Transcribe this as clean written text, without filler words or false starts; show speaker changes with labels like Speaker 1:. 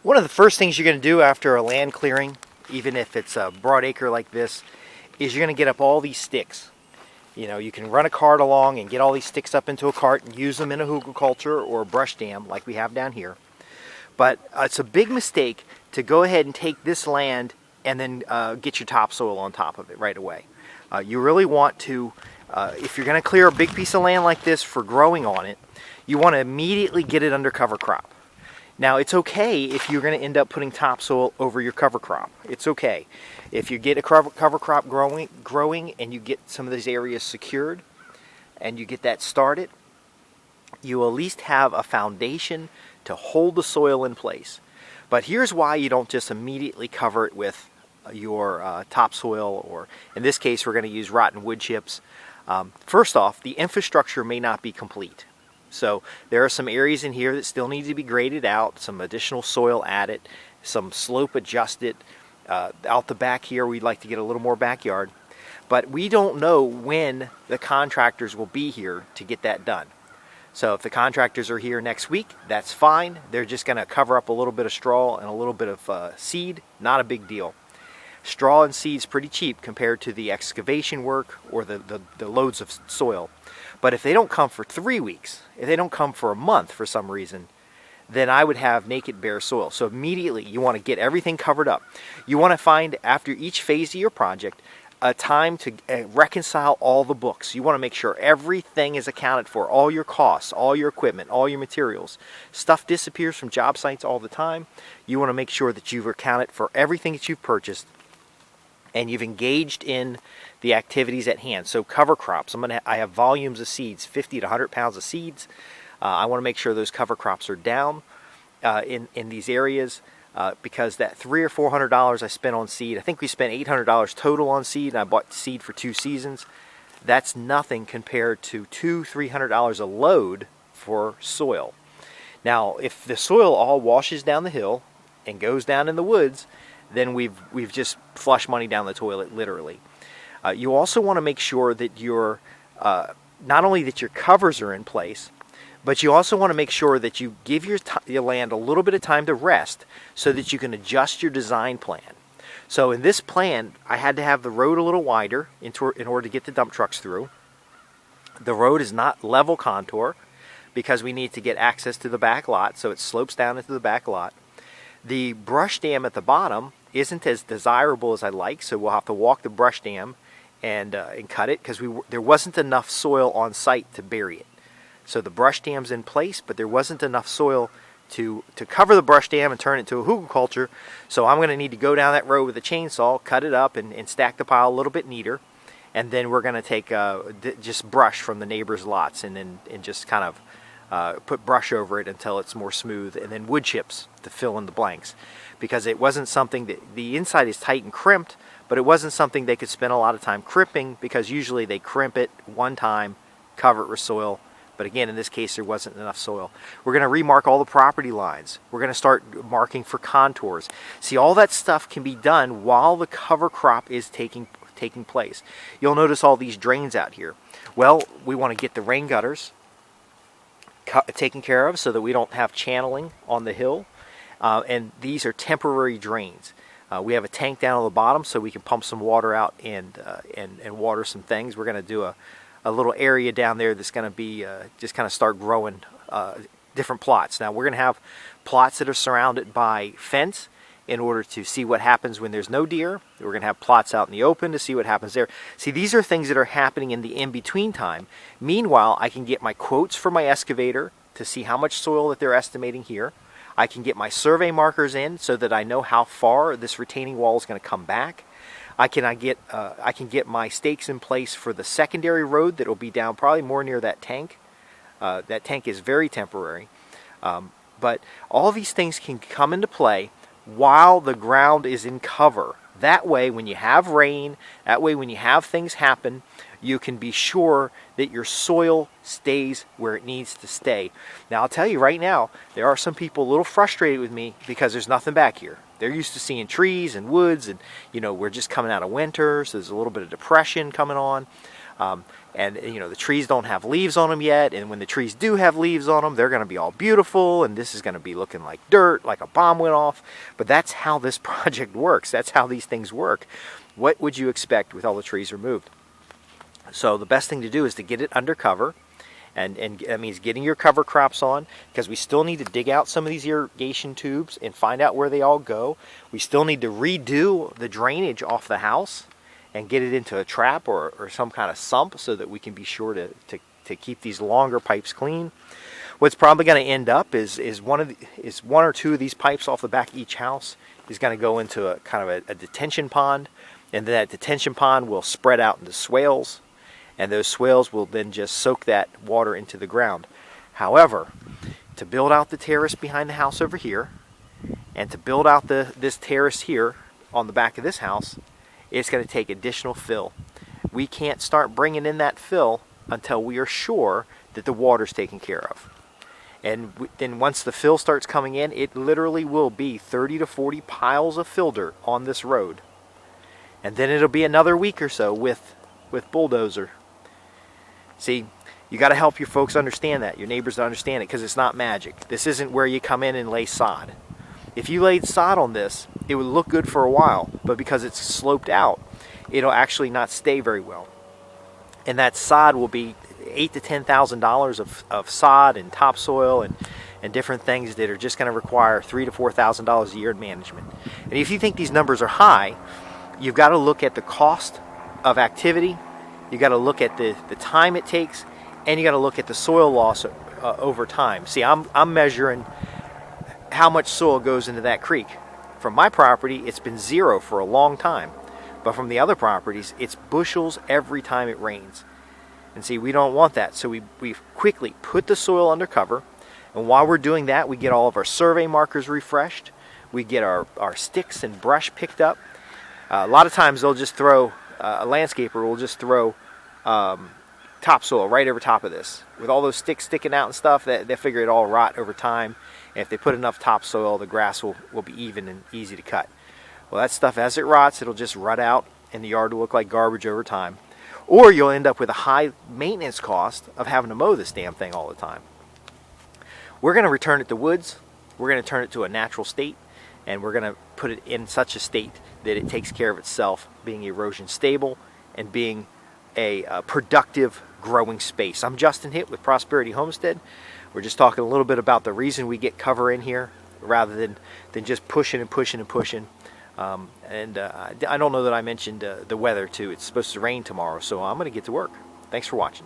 Speaker 1: One of the first things you're going to do after a land clearing, even if it's a broad acre like this, is you're going to get up all these sticks. You know, you can run a cart along and get all these sticks up into a cart and use them in a hugelkultur or a brush dam like we have down here. But it's a big mistake to go ahead and take this land and then get your topsoil on top of it right away. You really want to, if you're going to clear a big piece of land like this for growing on it, you want to immediately get it under cover crop. Now, it's okay if you're going to end up putting topsoil over your cover crop. It's okay. If you get a cover crop growing and you get some of these areas secured and you get that started, you at least have a foundation to hold the soil in place. But here's why you don't just immediately cover it with your topsoil, or in this case we're going to use rotten wood chips. First off, the infrastructure may not be complete. So there are some areas in here that still need to be graded out, some additional soil added, some slope adjusted. Out the back here we'd like to get a little more backyard. But we don't know when the contractors will be here to get that done. So if the contractors are here next week, that's fine. They're just going to cover up a little bit of straw and a little bit of seed. Not a big deal. Straw and seed's pretty cheap compared to the excavation work or the loads of soil. But if they don't come for 3 weeks, if they don't come for a month for some reason, then I would have naked bare soil. So immediately you want to get everything covered up. You want to find, after each phase of your project, a time to reconcile all the books. You want to make sure everything is accounted for, all your costs, all your equipment, all your materials. Stuff disappears from job sites all the time. You want to make sure that you've accounted for everything that you've purchased and you've engaged in the activities at hand. So cover crops, I have volumes of seeds, 50 to 100 pounds of seeds. I want to make sure those cover crops are down in these areas because that $300 or $400 I spent on seed, I think we spent $800 total on seed, and I bought seed for 2 seasons. That's nothing compared to $200-300 a load for soil. Now, if the soil all washes down the hill and goes down in the woods, then we've just flushed money down the toilet, literally. You also want to make sure that your not only that your covers are in place, but you also want to make sure that you give your land a little bit of time to rest so that you can adjust your design plan. So in this plan, I had to have the road a little wider in order to get the dump trucks through. The road is not level contour because we need to get access to the back lot, so it slopes down into the back lot. The brush dam at the bottom isn't as desirable as I like, so we'll have to walk the brush dam and cut it because there wasn't enough soil on site to bury it. So the brush dam's in place, but there wasn't enough soil to cover the brush dam and turn it into a hugelkultur. So I'm going to need to go down that road with a chainsaw, cut it up, and stack the pile a little bit neater. And then we're going to take just brush from the neighbors' lots and just kind of put brush over it until it's more smooth, and then wood chips to fill in the blanks. Because it wasn't something that, the inside is tight and crimped, but it wasn't something they could spend a lot of time crimping, because usually they crimp it one time, cover it with soil. But again, in this case, there wasn't enough soil. We're going to remark all the property lines. We're going to start marking for contours. See, all that stuff can be done while the cover crop is taking place. You'll notice all these drains out here. Well, we want to get the rain gutters taken care of so that we don't have channeling on the hill. And these are temporary drains. We have a tank down on the bottom so we can pump some water out and water some things. We're going to do a little area down there that's going to be just kind of start growing different plots. Now we're going to have plots that are surrounded by fence in order to see what happens when there's no deer. We're going to have plots out in the open to see what happens there. See, these are things that are happening in the in-between time. Meanwhile, I can get my quotes for my excavator to see how much soil that they're estimating here. I can get my survey markers in so that I know how far this retaining wall is going to come back. I can get my stakes in place for the secondary road that will be down probably more near that tank. That tank is very temporary. But all these things can come into play while the ground is in cover. That way, when you have rain, that way when you have things happen, you can be sure that your soil stays where it needs to stay. Now, I'll tell you right now, there are some people a little frustrated with me because there's nothing back here. They're used to seeing trees and woods, and we're just coming out of winter, so there's a little bit of depression coming on. And you know, the trees don't have leaves on them yet, and when the trees do have leaves on them, they're going to be all beautiful, and this is going to be looking like dirt, like a bomb went off. But that's how this project works. That's how these things work. What would you expect with all the trees removed? So the best thing to do is to get it under cover, and that means getting your cover crops on, because we still need to dig out some of these irrigation tubes and find out where they all go. We still need to redo the drainage off the house and get it into a trap or some kind of sump so that we can be sure to keep these longer pipes clean. What's probably going to end up is one or two of these pipes off the back of each house is going to go into a kind of a detention pond, and that detention pond will spread out into swales, and those swales will then just soak that water into the ground. However, to build out the terrace behind the house over here, and to build out this terrace here on the back of this house, it's going to take additional fill. We can't start bringing in that fill until we are sure that the water's taken care of. And then once the fill starts coming in, it literally will be 30 to 40 piles of fill dirt on this road. And then it'll be another week or so with bulldozer. See, you got to help your folks understand that, your neighbors understand it, because it's not magic. This isn't where you come in and lay sod. If you laid sod on this, it would look good for a while, but because it's sloped out, it'll actually not stay very well. And that sod will be $8,000 to $10,000 of sod and topsoil and different things that are just going to require $3,000 to $4,000 a year in management. And if you think these numbers are high, you've got to look at the cost of activity, you've got to look at the time it takes, and you got to look at the soil loss over time. See, I'm measuring how much soil goes into that creek. From my property, it's been zero for a long time. But from the other properties, it's bushels every time it rains. And see, we don't want that. So we quickly put the soil under cover. And while we're doing that, we get all of our survey markers refreshed. We get our sticks and brush picked up. A lot of times they'll just throw, a landscaper will just throw topsoil right over top of this. With all those sticks sticking out and stuff, they figure it all rot over time. And if they put enough topsoil, the grass will be even and easy to cut. Well, that stuff, as it rots, it'll just rot out, and the yard will look like garbage over time. Or you'll end up with a high maintenance cost of having to mow this damn thing all the time. We're going to return it to woods. We're going to turn it to a natural state, and we're going to put it in such a state that it takes care of itself, being erosion stable and being a productive growing space. I'm Justin Hitt with Prosperity Homestead. We're just talking a little bit about the reason we get cover in here rather than just pushing and pushing and pushing. I don't know that I mentioned the weather too. It's supposed to rain tomorrow, so I'm going to get to work. Thanks for watching.